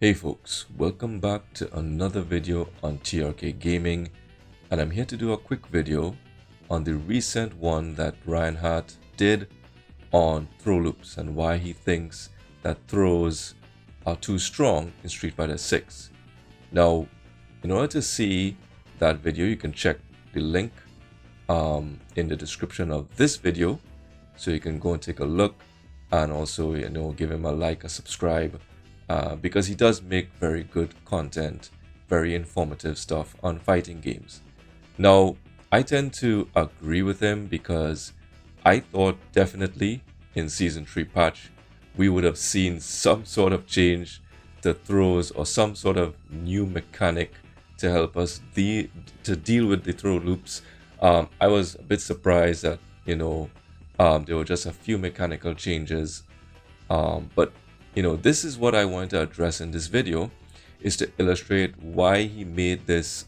Hey folks, welcome back to another video on TRK Gaming, and I'm here to do a quick video on the recent one that Ryan Hart did on throw loops and why he thinks that throws are too strong in Street Fighter 6. Now, in order to see that video, you can check the link in the description of this video, so you can go and take a look, and also give him a like, a subscribe. Because he does make very good content, very informative stuff on fighting games. Now, I tend to agree with him because I thought definitely in Season 3 patch, we would have seen some sort of change to throws or some sort of new mechanic to help us to deal with the throw loops. I was a bit surprised that, there were just a few mechanical changes, but this is what I want to address in this video, is to illustrate why he made this,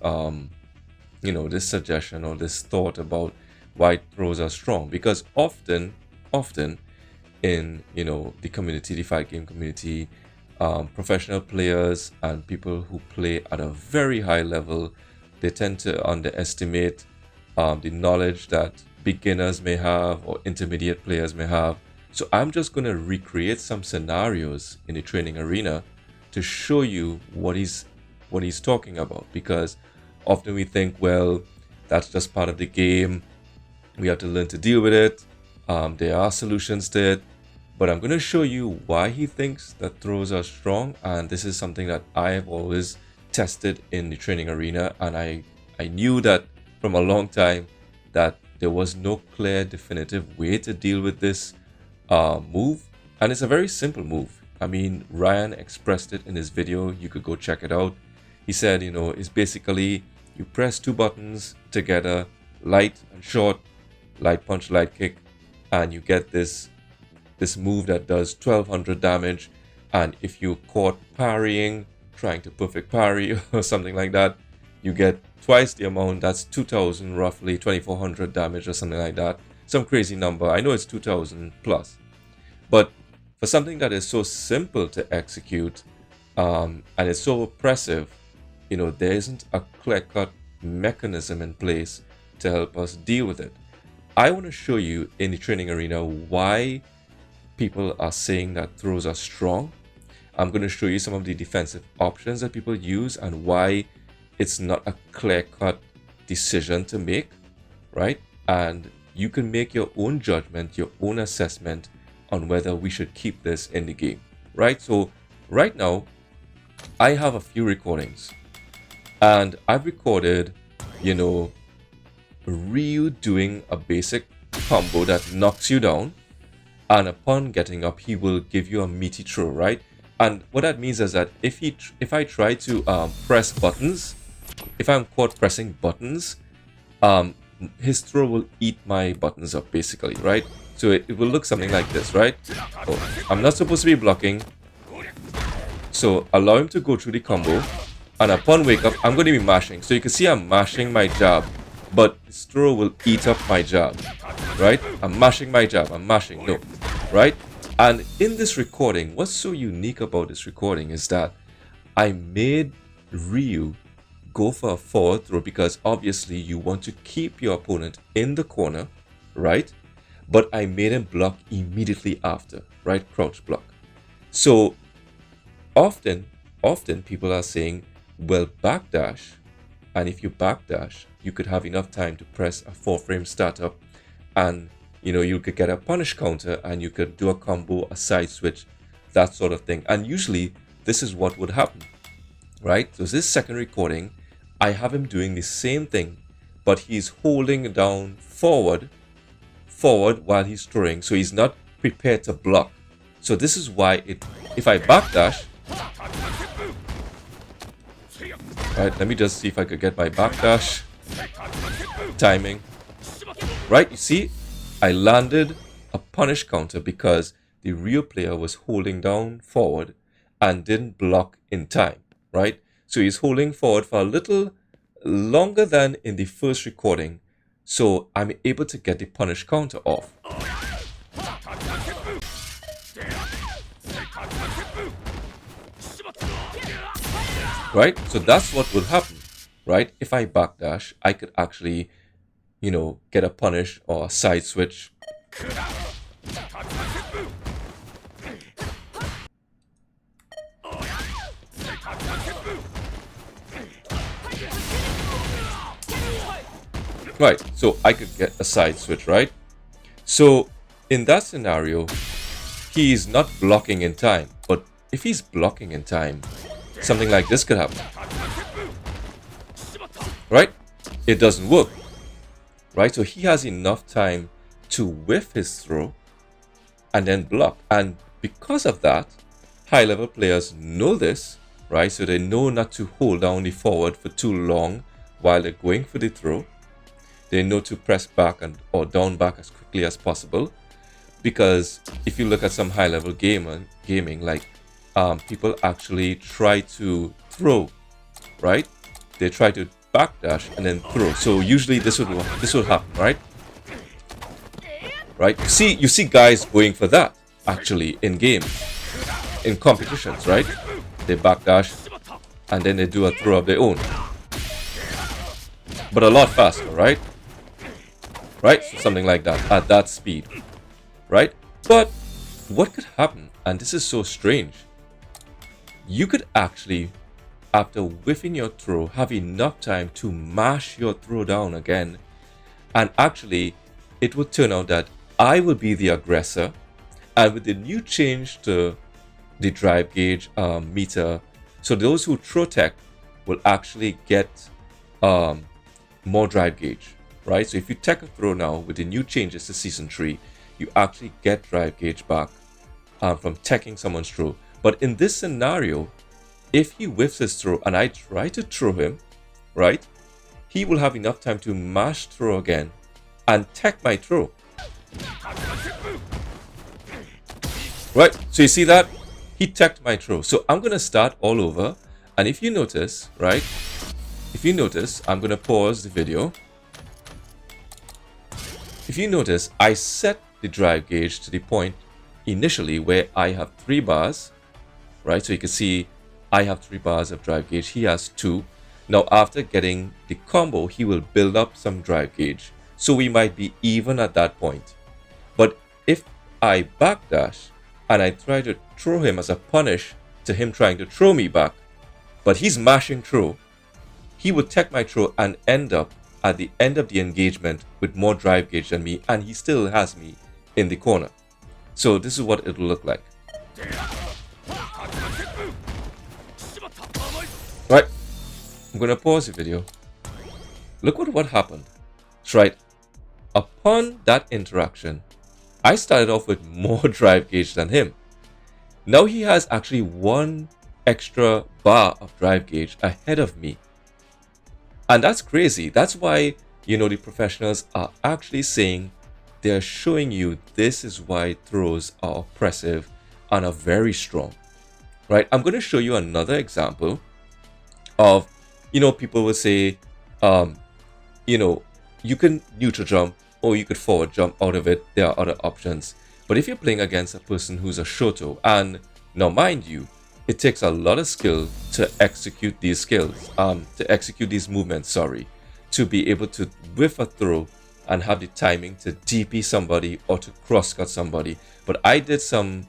this suggestion or this thought about why throws are strong. Because often in, the community, the fight game community, professional players and people who play at a very high level, they tend to underestimate the knowledge that beginners may have or intermediate players may have. So I'm just going to recreate some scenarios in the training arena to show you what he's talking about, because often we think, well, that's just part of the game, we have to learn to deal with it, there are solutions to it, but I'm going to show you why he thinks that throws are strong. And this is something that I have always tested in the training arena, and I knew that from a long time that there was no clear definitive way to deal with this move, and it's a very simple move. I mean, Ryan expressed it in his video. You could go check it out. He said, it's basically you press two buttons together, light and short, light punch, light kick, and you get this move that does 1200 damage. And if you caught parrying, trying to perfect parry or something like that, you get twice the amount. That's 2000, roughly 2400 damage or something like that. Some crazy number. I know it's 2000 plus, but for something that is so simple to execute, and it's so oppressive, there isn't a clear-cut mechanism in place to help us deal with it. I want to show you in the training arena why people are saying that throws are strong. I'm going to show you some of the defensive options that people use and why it's not a clear-cut decision to make, right? And you can make your own judgment, your own assessment on whether we should keep this in the game, right? So right now, I have a few recordings, and I've recorded, Ryu doing a basic combo that knocks you down, and upon getting up, he will give you a meaty throw, right? And what that means is that if I try to press buttons, if I'm caught pressing buttons, his throw will eat my buttons up, basically, right? So it will look something like this, right? Oh, I'm not supposed to be blocking, so allow him to go through the combo, and upon wake up, I'm going to be mashing. So you can see I'm mashing my jab, but his throw will eat up my jab, right? I'm mashing my jab, I'm mashing, no, right? And in this recording, what's so unique about this recording is that I made Ryu go for a forward throw, because obviously you want to keep your opponent in the corner, right? But I made him block immediately after, right? Crouch block. So often people are saying, well, backdash, and if you backdash, you could have enough time to press a 4-frame startup, and you could get a punish counter, and you could do a combo, a side switch, that sort of thing. And usually this is what would happen, right? So this second recording, I have him doing the same thing, but he's holding down forward while he's throwing, so he's not prepared to block. So this is why if I backdash, right, let me just see if I could get my backdash timing, right? You see, I landed a punish counter because the real player was holding down forward and didn't block in time, right? So he's holding forward for a little longer than in the first recording, so I'm able to get the punish counter off. right? So that's what would happen, right? If I backdash, I could actually, get a punish or a side switch. Right, so I could get a side switch, right? So in that scenario, he is not blocking in time. But if he's blocking in time, something like this could happen, right? It doesn't work, right? So he has enough time to whiff his throw and then block. And because of that, high-level players know this, right? So they know not to hold down the forward for too long while they're going for the throw. They know to press back or down back as quickly as possible. Because if you look at some high-level gaming, like people actually try to throw, right? They try to backdash and then throw. So usually this would happen, right? Right? You see guys going for that actually in games, in competitions, right? They backdash and then they do a throw of their own, but a lot faster, right? Right? So something like that at that speed, right? But what could happen, and this is so strange, you could actually, after whiffing your throw, have enough time to mash your throw down again, and actually it would turn out that I would be the aggressor, and with the new change to the drive gauge meter, so those who throw tech will actually get more drive gauge, right? So if you tech a throw now with the new changes to season 3, you actually get drive gauge back from teching someone's throw. But in this scenario, if he whiffs his throw and I try to throw him, right, he will have enough time to mash throw again and tech my throw. Right, so you see that? He teched my throw. So I'm going to start all over. And if you notice, right, I'm going to pause the video. If you notice, I set the drive gauge to the point initially where I have 3 bars, right? So you can see I have 3 bars of drive gauge. He has 2. Now, after getting the combo, he will build up some drive gauge. So we might be even at that point. But if I backdash and I try to throw him as a punish to him trying to throw me back, but he's mashing throw, he would tech my throw and end up at the end of the engagement with more drive gauge than me, and he still has me in the corner. So this is what it'll look like. Right, I'm gonna pause the video. Look what happened. That's right. Upon that interaction, I started off with more drive gauge than him. Now he has actually 1 extra bar of drive gauge ahead of me. And that's crazy. That's why, the professionals are actually saying, they're showing you this is why throws are oppressive and are very strong. Right? I'm going to show you another example of, people will say, you can neutral jump or you could forward jump out of it. There are other options. But if you're playing against a person who's a Shoto, and now mind you, it takes a lot of skill to execute these movements, to be able to whiff a throw and have the timing to DP somebody or to cross-cut somebody. But I did some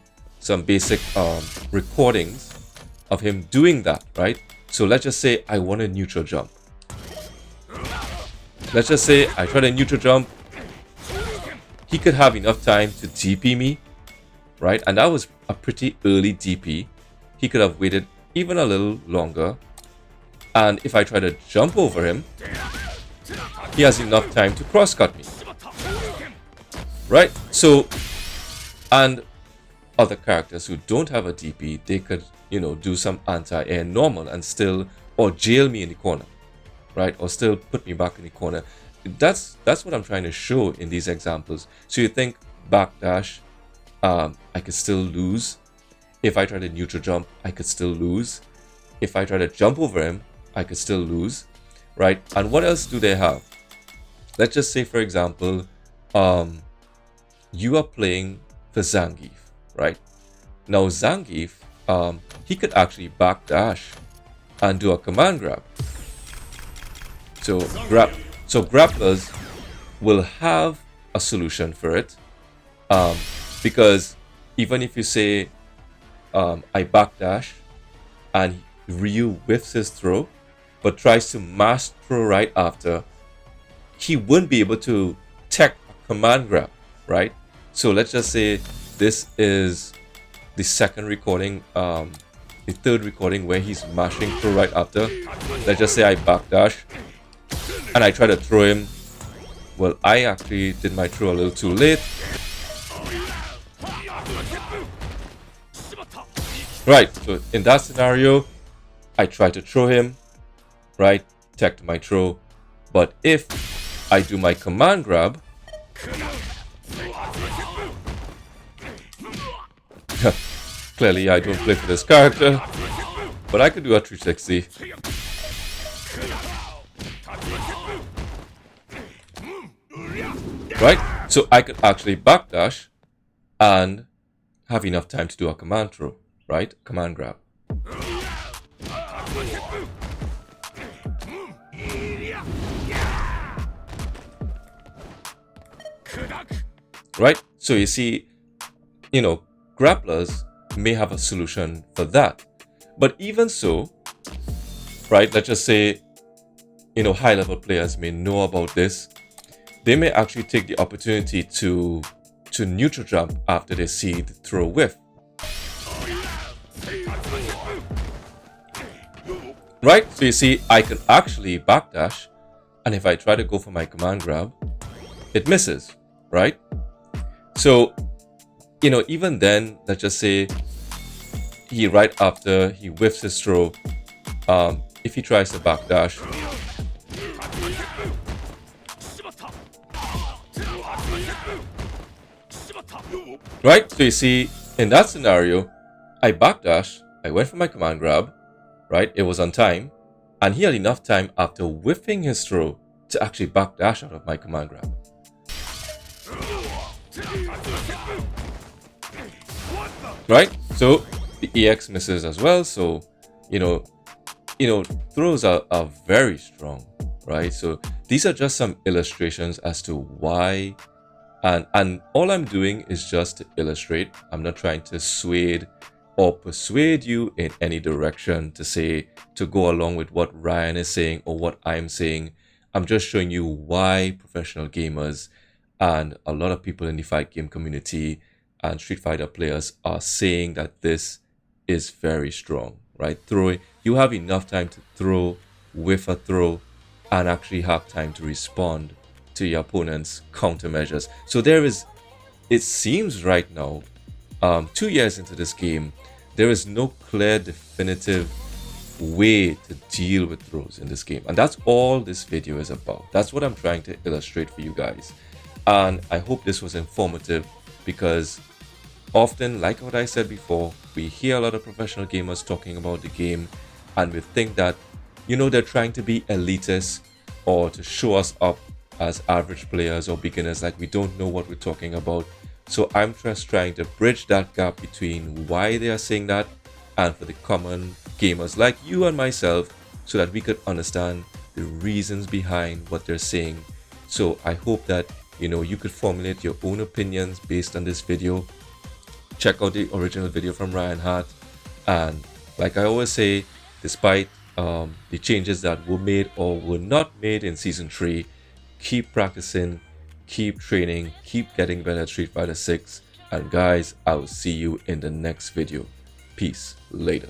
basic recordings of him doing that, right? So let's just say I want a neutral jump. Let's just say I try to neutral jump. He could have enough time to DP me, right? And that was a pretty early DP. He could have waited even a little longer. And if I try to jump over him, he has enough time to cross-cut me. Right? So, and other characters who don't have a DP, they could, do some anti-air normal and still, or jail me in the corner. Right? Or still put me back in the corner. That's what I'm trying to show in these examples. So you think backdash, I could still lose. If I try to neutral jump, I could still lose. If I try to jump over him, I could still lose, right? And what else do they have? Let's just say, for example, you are playing for Zangief, right? Now Zangief, he could actually backdash and do a command grab. So grapplers will have a solution for it, because even if you say I backdash and Ryu whiffs his throw but tries to mass throw right after, he wouldn't be able to tech a command grab, right? So let's just say this is the second recording, the third recording where he's mashing throw right after. Let's just say I backdash and I try to throw him. Well, I actually did my throw a little too late. Right, so in that scenario, I try to throw him, right, tech my throw. But if I do my command grab, clearly I don't play for this character, but I could do a 360. Right, so I could actually backdash and have enough time to do a command throw, right? Command grab. Right, so you see, grapplers may have a solution for that. But even so, right, let's just say, high level players may know about this. They may actually take the opportunity to neutral jump after they see the throw whiff. Right, so you see, I can actually backdash, and if I try to go for my command grab, it misses, right? So, even then, let's just say right after he whiffs his throw, if he tries to backdash, right? So you see, in that scenario, I backdash, I went for my command grab, right? It was on time, and he had enough time after whiffing his throw to actually backdash out of my command grab. Right? So the EX misses as well. So, throws are very strong, right? So these are just some illustrations as to why, and all I'm doing is just to illustrate. I'm not trying to sway or persuade you in any direction to go along with what Ryan is saying or what I'm saying. I'm just showing you why professional gamers and a lot of people in the fight game community and Street Fighter players are saying that this is very strong, right? You have enough time to throw, whiff a throw, and actually have time to respond to your opponent's countermeasures. So it seems right now, 2 years into this game, there is no clear, definitive way to deal with throws in this game. And that's all this video is about. That's what I'm trying to illustrate for you guys. And I hope this was informative, because often, like what I said before, we hear a lot of professional gamers talking about the game, and we think that, they're trying to be elitist or to show us up as average players or beginners, like we don't know what we're talking about. So I'm just trying to bridge that gap between why they are saying that and for the common gamers like you and myself, so that we could understand the reasons behind what they're saying. So I hope that you could formulate your own opinions based on this video. Check out the original video from Ryan Hart, and like I always say, despite the changes that were made or were not made in season 3, keep practicing, keep training, keep getting better at Street Fighter 6, and guys, I will see you in the next video. Peace. Later.